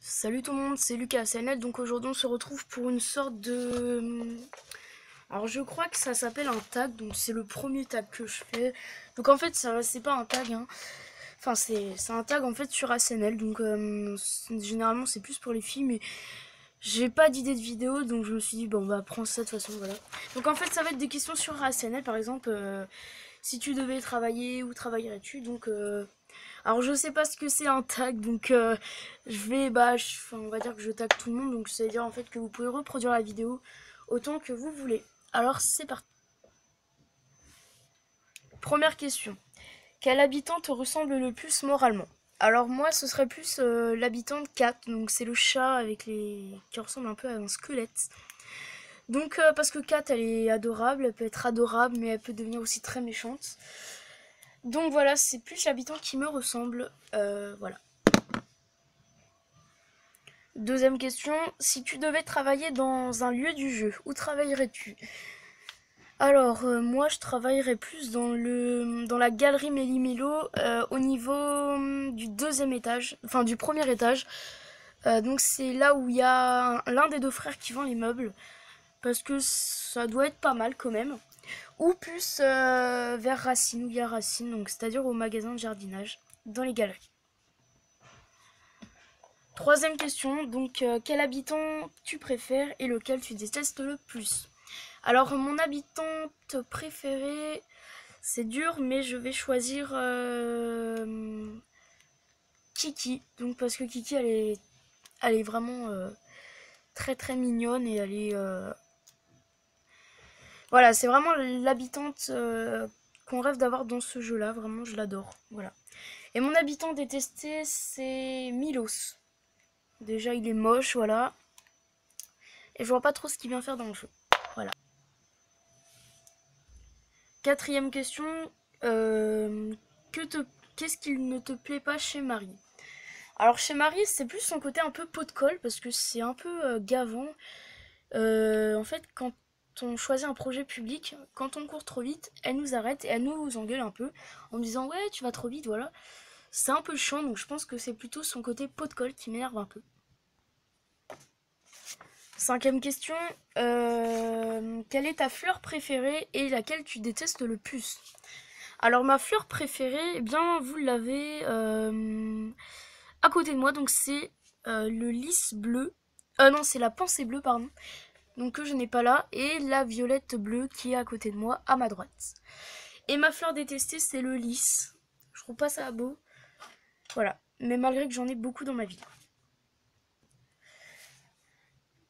Salut tout le monde, c'est Lucas CNL. Donc aujourd'hui on se retrouve pour une sorte de... Alors je crois que ça s'appelle un tag, donc c'est le premier tag que je fais. Donc en fait c'est pas un tag, hein. Enfin c'est un tag en fait sur ASNL, donc généralement c'est plus pour les filles, mais j'ai pas d'idée de vidéo, donc je me suis dit bon bah prends ça de toute façon, voilà. Donc en fait ça va être des questions sur ASNL, par exemple si tu devais travailler, où travaillerais-tu, donc... Alors je sais pas ce que c'est un tag, donc je vais, enfin, on va dire que je tag tout le monde, donc ça veut dire en fait que vous pouvez reproduire la vidéo autant que vous voulez. Alors c'est parti. Première question. Quel habitant te ressemble le plus moralement? Alors moi ce serait plus l'habitant de Cat, donc c'est le chat avec les qui ressemble un peu à un squelette. Donc parce que Cat elle est adorable, elle peut être adorable mais elle peut devenir aussi très méchante. Donc voilà, c'est plus l'habitant qui me ressemble, voilà. Deuxième question, si tu devais travailler dans un lieu du jeu, où travaillerais-tu? Alors, moi, je travaillerais plus dans la galerie Méli-Mélo, au niveau du deuxième étage, enfin du premier étage. Donc c'est là où il y a l'un des deux frères qui vend les meubles, parce que ça doit être pas mal quand même. Ou plus vers Racine, où il y a Racine, donc c'est-à-dire au magasin de jardinage, dans les galeries. Troisième question, donc quel habitant tu préfères et lequel tu détestes le plus? Alors mon habitante préférée, c'est dur, mais je vais choisir Kiki. Donc parce que Kiki, elle est vraiment très très mignonne et elle est voilà, c'est vraiment l'habitante qu'on rêve d'avoir dans ce jeu-là. Vraiment, je l'adore. Voilà. Et mon habitant détesté, c'est Milos. Déjà, il est moche, voilà. Et je vois pas trop ce qu'il vient faire dans le jeu. Voilà. Quatrième question. euh, que te, qu'est-ce qu'il ne te plaît pas chez Marie? Alors chez Marie, c'est plus son côté un peu pot de colle parce que c'est un peu gavant. En fait, quand on choisit un projet public, quand on court trop vite, elle nous arrête et elle nous engueule un peu en me disant ouais tu vas trop vite, voilà. C'est un peu chiant, donc je pense que c'est plutôt son côté pot de colle qui m'énerve un peu. Cinquième question, quelle est ta fleur préférée et laquelle tu détestes le plus? Alors ma fleur préférée, eh bien vous l'avez à côté de moi, donc c'est le lys bleu. Non, c'est la pensée bleue, pardon. Donc que je n'ai pas là, et la violette bleue qui est à côté de moi, à ma droite. Et ma fleur détestée, c'est le lys. Je trouve pas ça beau. Voilà. Mais malgré que j'en ai beaucoup dans ma vie.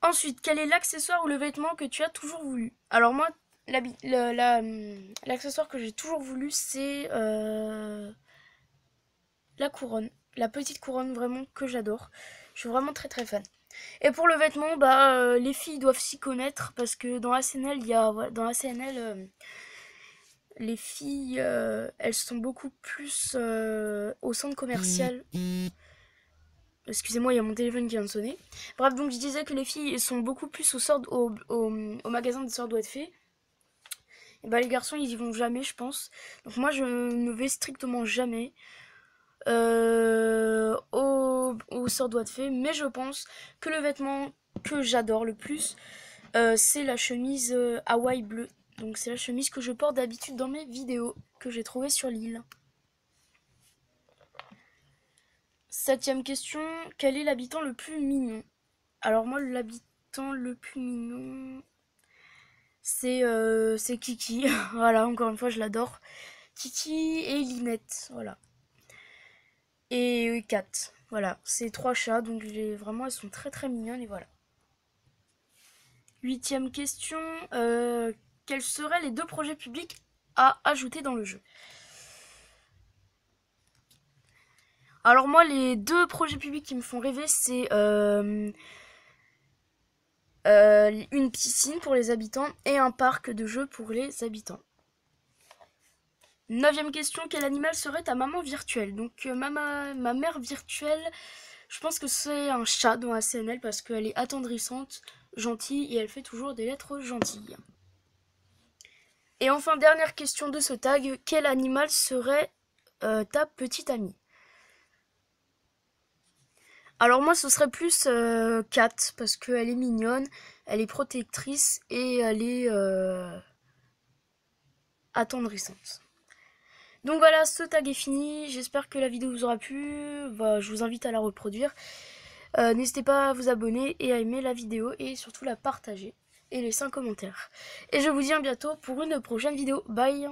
Ensuite, quel est l'accessoire ou le vêtement que tu as toujours voulu? Alors moi, l'accessoire que j'ai toujours voulu, c'est la couronne. La petite couronne vraiment que j'adore. Je suis vraiment très très fan. Et pour le vêtement, les filles doivent s'y connaître parce que dans la CNL, dans la CNL, les filles, elles sont beaucoup plus au centre commercial. Excusez-moi, il y a mon téléphone qui vient de sonner. Bref, donc je disais que les filles sont beaucoup plus au magasin de sortes doigts de fée. Et bah les garçons, ils y vont jamais, je pense. Donc moi, je ne vais strictement jamais au sort doigt de fée. Mais je pense que le vêtement que j'adore le plus, c'est la chemise Hawaï bleue. Donc c'est la chemise que je porte d'habitude dans mes vidéos que j'ai trouvée sur l'île. Septième question, quel est l'habitant le plus mignon? Alors moi, l'habitant le plus mignon, c'est Kiki. Voilà, encore une fois, je l'adore. Kiki et Linette, voilà. Et Kat, voilà. C'est trois chats, donc vraiment, elles sont très très mignonnes et voilà. Huitième question, quels seraient les deux projets publics à ajouter dans le jeu? Alors moi, les deux projets publics qui me font rêver, c'est une piscine pour les habitants et un parc de jeux pour les habitants. Neuvième question, quel animal serait ta maman virtuelle? Donc ma mère virtuelle, je pense que c'est un chat dans la CNL parce qu'elle est attendrissante, gentille et elle fait toujours des lettres gentilles. Et enfin, dernière question de ce tag, quel animal serait ta petite amie? Alors moi ce serait plus Kat parce qu'elle est mignonne, elle est protectrice et elle est attendrissante. Donc voilà, ce tag est fini, j'espère que la vidéo vous aura plu, je vous invite à la reproduire. N'hésitez pas à vous abonner et à aimer la vidéo et surtout la partager et laisser un commentaire. Et je vous dis à bientôt pour une prochaine vidéo. Bye!